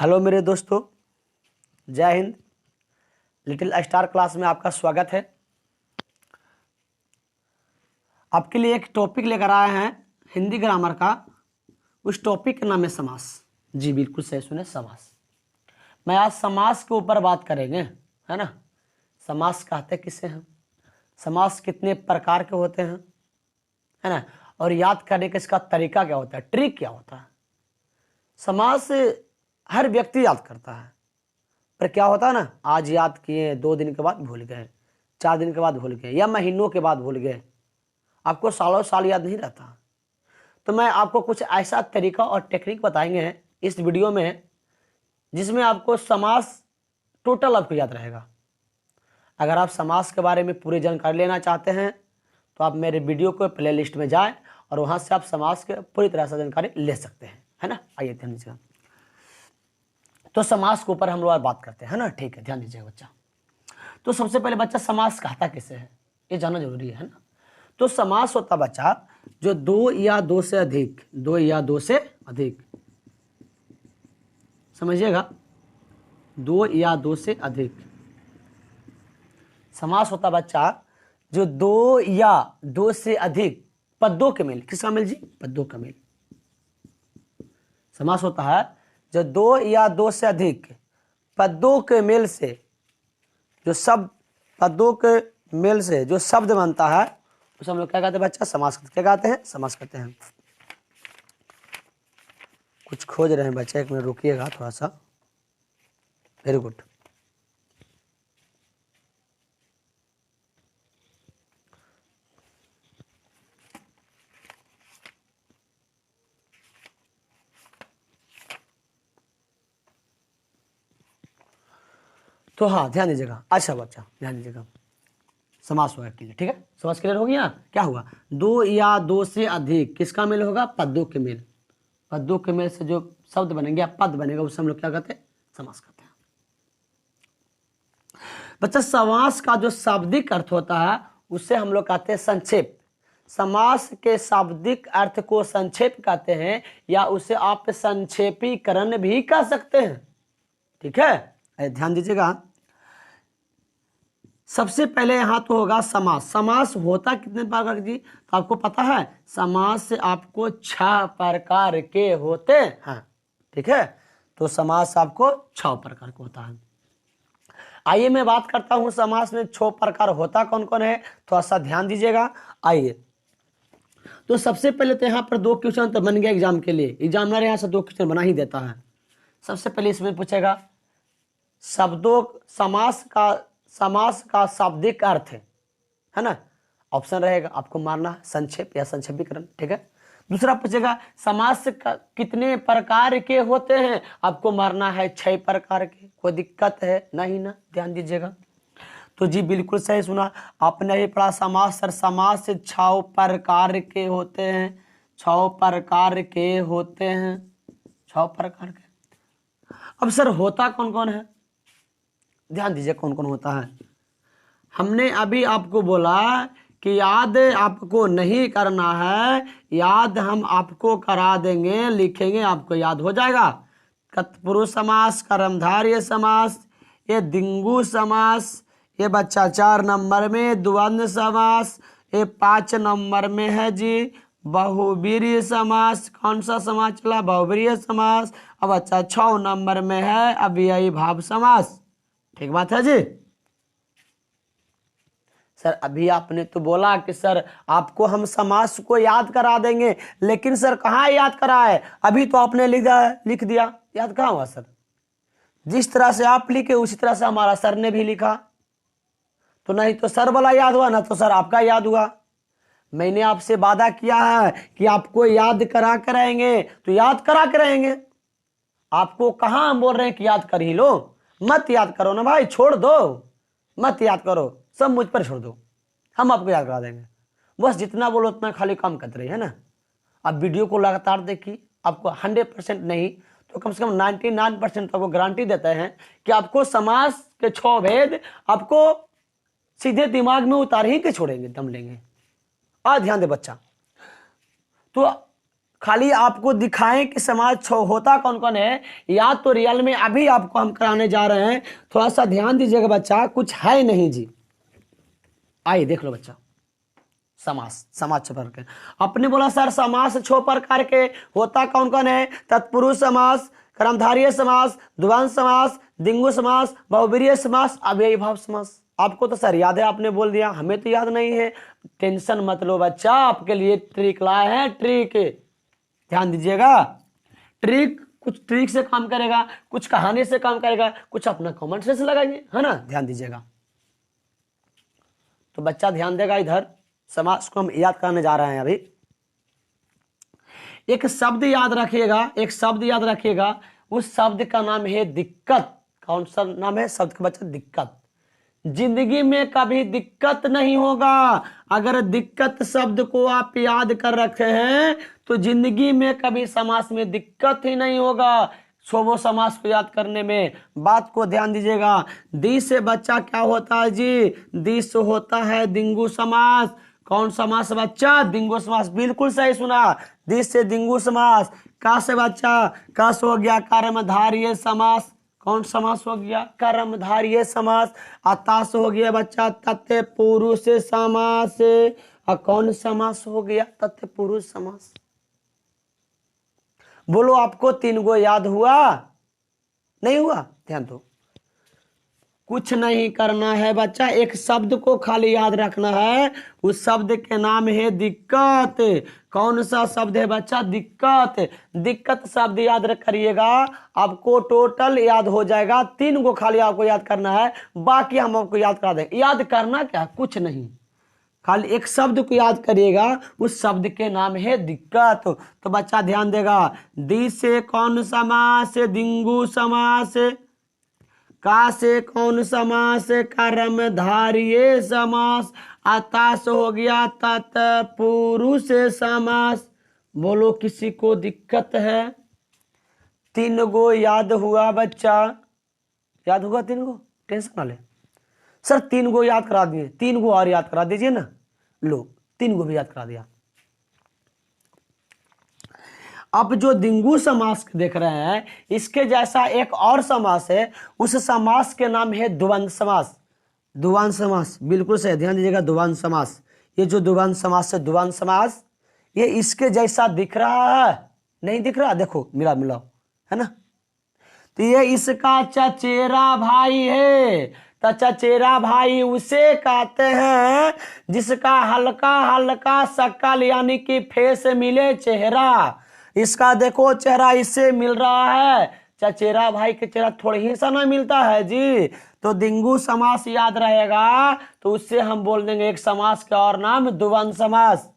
Hello मेरे दोस्तों, जय हिंद। लिटिल स्टार क्लास में आपका स्वागत है। आपके लिए एक टॉपिक लेकर आए हैं हिंदी ग्रामर का। उस टॉपिक का नाम है समास। जी बिल्कुल सही सुने, समास। मैं आज समास के ऊपर बात करेंगे, है ना। समास कहते किसे हैं, समास कितने प्रकार के होते हैं, है ना, और याद करने का इसका तरीका क्या होता है, ट्रिक क्या होता है। समास हर व्यक्ति याद करता है, पर क्या होता है ना, आज याद किए 2 दिन के बाद भूल गए, 4 दिन के बाद भूल गए, या महीनों के बाद भूल गए। आपको सालों साल याद नहीं रहता। तो मैं आपको कुछ ऐसा तरीका और टेक्निक बताएंगे इस वीडियो में, जिसमें आपको समास टोटल आपको याद रहेगा। अगर आप समास के बारे में पूरी जानकारी लेना चाहते हैं तो आप मेरे वीडियो को प्ले लिस्ट में जाएं और वहां से आप समास के पूरी तरह से जानकारी ले सकते हैं, है ना। आइए ध्यान दीजिएगा। तो समास के ऊपर हम लोग बात करते हैं, है ना। ठीक है, ध्यान दीजिएगा बच्चा। तो सबसे पहले बच्चा समास कहता किसे है, ये जानना जरूरी है ना। तो समास होता बच्चा जो 2 या 2 से अधिक, 2 या 2 से अधिक, समझिएगा, 2 या 2 से अधिक। समास होता बच्चा जो 2 या 2 से अधिक पदों के मेल। किसका मेल जी, पदों का मेल। समास होता है जो 2 या 2 से अधिक पदों के मेल से जो शब्द, पदों के मेल से जो शब्द बनता है उसे हम लोग क्या कहते हैं बच्चा, समास। क्या कहते हैं, समास कहते हैं। कुछ खोज रहे हैं बच्चा, 1 मिनट रुकिएगा थोड़ा सा। Very good. तो हाँ ध्यान दीजिएगा। अच्छा बच्चा ध्यान दीजिएगा, समास होगा क्लियर। ठीक है, समास क्लियर हो गया। क्या हुआ, 2 या 2 से अधिक किसका मेल होगा, पदों के मेल। पदों के मेल से जो शब्द बनेंगे या पद बनेगा उसे हम लोग क्या कहते हैं, समास कहते हैं। बच्चा समास का जो शाब्दिक अर्थ होता है उसे हम लोग कहते हैं संक्षेप। समास के शाब्दिक अर्थ को संक्षेप कहते हैं, या उसे आप संक्षेपीकरण भी कह सकते हैं। ठीक है, ध्यान दीजिएगा। सबसे पहले यहां तो होगा समास। समास होता कितने प्रकार जी, तो आपको पता है समास से आपको 6 प्रकार के होते हैं। ठीक है, तो समास आपको 6 प्रकार का होता है। आइए मैं बात करता हूं समास में 6 प्रकार होता कौन कौन है, थोड़ा सा ध्यान दीजिएगा। आइए, तो सबसे पहले तो यहां पर 2 क्वेश्चन तो बन गया एग्जाम के लिए। एग्जामिनर यहां से 2 क्वेश्चन बना ही देता है। सबसे पहले इसमें पूछेगा शब्दों, समास का शाब्दिक अर्थ है ना। ऑप्शन रहेगा, आपको मारना है संक्षेप या संक्षेपीकरण। ठीक है। दूसरा पूछेगा समास का कितने प्रकार के होते हैं, आपको मारना है 6 प्रकार के। कोई दिक्कत है नहीं ना, ध्यान दीजिएगा। तो जी बिल्कुल सही सुना आपने, ही पढ़ा समास। सर समास 6 प्रकार के होते हैं, 6 प्रकार के होते हैं, 6 प्रकार के। अब सर होता कौन कौन है, ध्यान दीजिए कौन कौन होता है। हमने अभी आपको बोला कि याद आपको नहीं करना है, याद हम आपको करा देंगे, लिखेंगे आपको याद हो जाएगा। तत्पुरुष समास, कर्मधारय समास, ये द्विगु समास, ये बच्चा 4 नंबर में द्वंद्व समास, ये 5 नंबर में है जी बहुब्रीहि समास। कौन सा समास चला, बहुब्रीहि समास। अब बच्चा 6 नंबर में है अव्ययी भाव समास। ठीक बात है जी। सर अभी आपने तो बोला कि सर आपको हम समास को याद करा देंगे, लेकिन सर कहाँ याद करा है, अभी तो आपने लिख दिया, याद कहाँ हुआ सर। जिस तरह से आप लिखे उसी तरह से हमारा सर ने भी लिखा, तो नहीं तो सर वाला याद हुआ ना तो सर आपका याद हुआ। मैंने आपसे वादा किया है कि आपको याद करा कर रहेंगे, तो याद करा कर रहेंगे। आपको कहाँ हम बोल रहे हैं कि याद कर ही लो, मत याद करो ना भाई, छोड़ दो, मत याद करो, सब मुझ पर छोड़ दो, हम आपको याद करा देंगे। बस जितना बोलो उतना खाली काम करते रहिए, है ना। आप वीडियो को लगातार देखिए, आपको 100% नहीं तो कम से कम 99% आपको गारंटी देते हैं कि आपको समास के 6 भेद आपको सीधे दिमाग में उतार ही के छोड़ेंगे, दम लेंगे। ध्यान दे बच्चा। तो खाली आपको दिखाएं कि समाज होता कौन कौन है, या तो रियल में अभी आपको हम कराने जा रहे हैं। थोड़ा सा ध्यान दीजिएगा बच्चा, कुछ है नहीं जी। आइए देख लो बच्चा, समास, समाज 6 प्रकार के। अपने बोला सर समास 6 प्रकार के होता कौन कौन है? तत्पुरुष समास, कर्मधारय समास, द्वंद्व समास, द्विगु समास, बहुब्रीहि समास, अव्ययीभाव समास। आपको तो सर याद है, आपने बोल दिया, हमें तो याद नहीं है। टेंशन मत लो बच्चा, आपके लिए ट्रिक लाए हैं, ट्रिक, ध्यान दीजिएगा। ट्रिक, कुछ ट्रिक से काम करेगा, कुछ कहानी से काम करेगा, कुछ अपना कॉमन सेंस लगाएंगे, है ना, ध्यान दीजिएगा। तो बच्चा ध्यान देगा इधर, समास को हम याद करने जा रहे हैं अभी। एक शब्द याद रखिएगा, एक शब्द याद रखिएगा, उस शब्द का नाम है दिक्कत। कौन सा नाम है शब्द का बच्चा? दिक्कत। जिंदगी में कभी दिक्कत नहीं होगा। अगर दिक्कत शब्द को आप याद कर रखे हैं तो जिंदगी में कभी समास में दिक्कत ही नहीं होगा। शोभो समास को याद करने में बात को ध्यान दीजिएगा। दी से बच्चा क्या होता है जी? दी से होता है द्विगु समास। कौन समास बच्चा? द्विगु समास, बिल्कुल सही सुना, दी से द्विगु समास। का से बच्चा? का से हो गया कर्मधारय समास। कौन समास हो गया? कर्मधारय समास। अता से हो गया बच्चा तत्पुरुष समास। और कौन समास हो गया? तत्पुरुष समास। बोलो, आपको 3 गो याद हुआ? नहीं हुआ? ध्यान दो, कुछ नहीं करना है बच्चा, एक शब्द को खाली याद रखना है। उस शब्द के नाम है दिक्कत। कौन सा शब्द है बच्चा? दिक्कत। दिक्कत शब्द याद करिएगा, आपको टोटल याद हो जाएगा। 3 गो खाली आपको याद करना है, बाकी हम आपको याद करा देंगे। याद करना क्या, कुछ नहीं, खाली एक शब्द को याद करिएगा, उस शब्द के नाम है दिक्कत। तो बच्चा ध्यान देगा, दी से कौन समास? द्विगु समास। का से कौन समास? कर्मधारय समास। अता से हो गया तत्पुरुष समास। बोलो, किसी को दिक्कत है? 3 गो याद हुआ बच्चा? याद हुआ 3 गो? टेंशन ना ले सर, 3 गो याद करा दिए, 3 गो और याद करा दीजिए ना। लो, 3 गो भी याद करा दिया। अब जो द्विगु समास देख रहे हैं, इसके जैसा एक और समास है, उस समास के नाम है द्वंद्व समास। द्वंद्व समास, बिल्कुल सही, ध्यान दीजिएगा, द्वंद्व समास। ये जो द्वंद्व समास है, द्वंद्व समास, ये इसके जैसा दिख रहा है? नहीं दिख रहा? देखो, मिला मिलाओ, है ना। तो ये इसका चचेरा भाई है। तो चचेरा भाई उसे कहते हैं जिसका हल्का हल्का शक्ल यानी कि फेस मिले, चेहरा। इसका देखो चेहरा इससे मिल रहा है, चचेरा भाई के चेहरा थोड़ी ही सा ना मिलता है जी। तो द्विगु समास याद रहेगा, तो उससे हम बोल देंगे एक समास का और नाम द्वंद्व समास।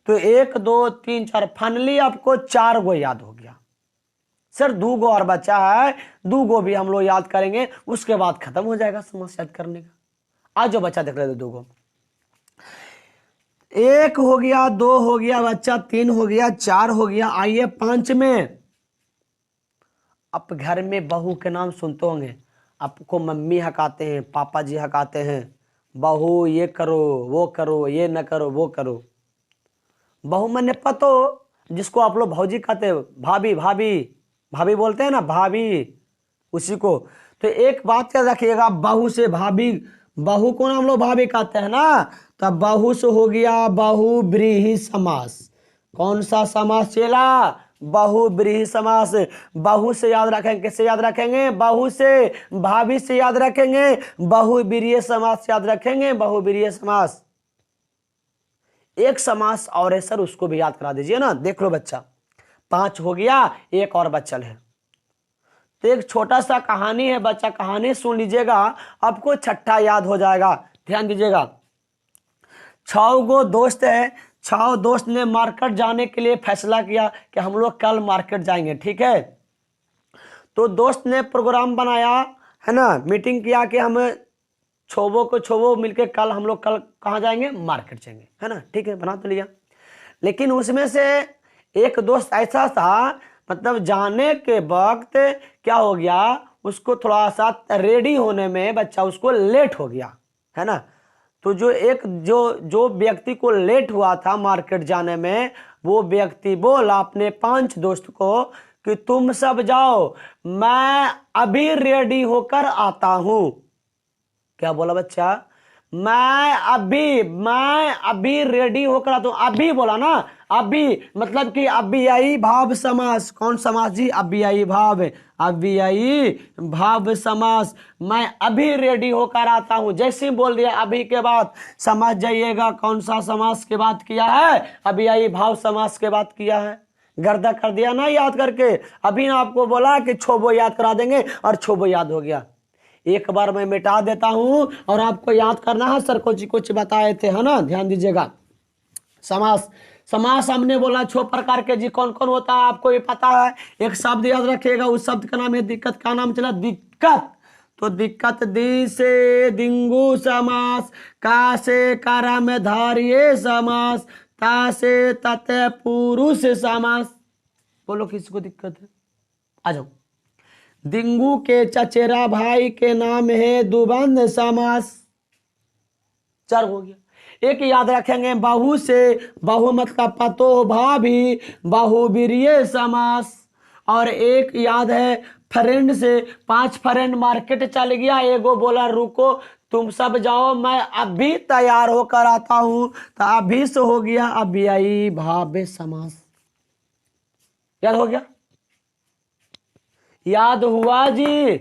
तो 1 2 3 4 फाइनली आपको 4 गो याद हो गया। सर 2 गो और बचा है, 2 गो भी हम लोग याद करेंगे, उसके बाद खत्म हो जाएगा समास याद करने का। आज जो बच्चा देख रहे थे 2 गो, 1 हो गया, 2 हो गया बच्चा, 3 हो गया, 4 हो गया। आइए 5 में। आप घर में बहू के नाम सुनते होंगे, आपको मम्मी हकाते हैं, पापा जी हकाते हैं, बहू ये करो वो करो, ये न करो वो करो। बहू मैंने पतो, जिसको आप लोग भौजी कहते हैं, भाभी भाभी भाभी बोलते हैं ना, भाभी, उसी को। तो एक बात याद रखिएगा, बहू से भाभी, बहू को हम लोग भाभी कहते हैं ना, तब बहू से हो गया बहुब्रीहि समास। कौन सा समास चला? बहुब्रीहि समास। बहू से याद रखेंगे, किससे याद रखेंगे? बहू से। भाभी से याद रखेंगे, बहुब्रीहि समास याद रखेंगे, बहुब्रीहि समास। एक समास और है सर, उसको भी याद करा दीजिए ना। देख लो बच्चा, 5 हो गया, एक और बचल है। तो एक छोटा सा कहानी है बच्चा, कहानी सुन लीजिएगा, आपको 6ठा याद हो जाएगा। ध्यान दीजिएगा। 6 गो दोस्त है, 6 दोस्त ने मार्केट जाने के लिए फैसला किया कि हम लोग कल मार्केट जाएंगे, ठीक है। तो दोस्त ने प्रोग्राम बनाया, है ना, मीटिंग किया कि हम छोबो मिलके कल हम लोग कल कहाँ जाएंगे? मार्केट जाएंगे, है ना, ठीक है, बना तो लिया। लेकिन उसमें से एक दोस्त ऐसा था, मतलब जाने के वक्त क्या हो गया, उसको थोड़ा सा रेडी होने में बच्चा उसको लेट हो गया, है ना। तो जो एक जो व्यक्ति को लेट हुआ था मार्केट जाने में, वो व्यक्ति बोला अपने 5 दोस्त को कि तुम सब जाओ, मैं अभी रेडी होकर आता हूं। क्या बोला बच्चा? मैं अभी रेडी होकर आता हूं। अभी बोला ना, अभी मतलब कि अव्ययी भाव समास। कौन समास जी? अव्ययी भाव। अव्ययी भाव समास। मैं अभी रेडी होकर आता हूं। जैसे ही बोल दिया अभी के बाद समझ जाइएगा कौन सा समास के बात किया है। अव्ययी भाव समास के बात किया है। गर्दा कर दिया ना याद करके। अभी ना आपको बोला कि छोबो याद करा देंगे और छोबो याद हो गया। एक बार मैं मिटा देता हूं और आपको याद करना है। सर कुछ बताए थे, है ना, ध्यान दीजिएगा। समास, समास हमने बोला 6 प्रकार के जी। कौन कौन होता है आपको भी पता है। एक शब्द याद रखिएगा, उस शब्द का नाम है दिक्कत। का नाम चला? दिक्कत। तो दिक्कत दी से दिंगु समास, का से कारा में धारिये समास, ता से तते पुरुष समास। बोलो किसको दिक्कत है? आ जाओ। दिंगू के चचेरा भाई के नाम है दुबंध समास। 4 हो गया। एक याद रखेंगे, बहु से बहु मतलब पतो भाभी, बहुवीर्य समास। और एक याद है फ्रेंड से 5 फ्रेंड मार्केट चल गया, एगो बोला रुको तुम सब जाओ मैं अभी तैयार होकर आता हूं। तो अभी से हो गया अव्ययी भाव समास। याद हो गया? याद हुआ जी?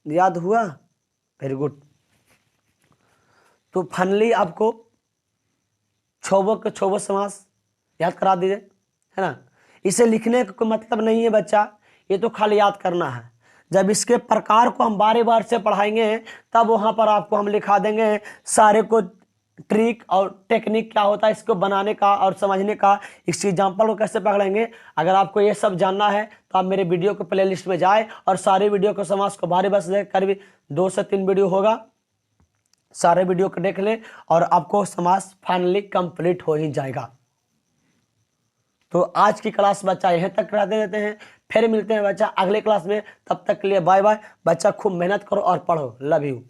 याद हुआ? Very good. तो फाइनली आपको छोबो समास याद करा दीजिए, है ना। इसे लिखने का कोई मतलब नहीं है बच्चा, ये तो खाली याद करना है। जब इसके प्रकार को हम बार बार से पढ़ाएंगे तब वहां पर आपको हम लिखा देंगे सारे को ट्रिक और टेक्निक क्या होता है इसको बनाने का और समझने का। इस एग्जाम्पल को कैसे पकड़ेंगे। अगर आपको ये सब जानना है तो आप मेरे वीडियो के प्लेलिस्ट में जाए और सारे वीडियो को समास को बारे बस कर भी 2 से 3 वीडियो होगा, सारे वीडियो को देख ले और आपको समास फाइनली कंप्लीट हो ही जाएगा। तो आज की क्लास बच्चा यहीं तक करा देते हैं। फिर मिलते हैं बच्चा अगले क्लास में। तब तक के लिए बाय बाय। बच्चा खूब मेहनत करो और पढ़ो। Love you.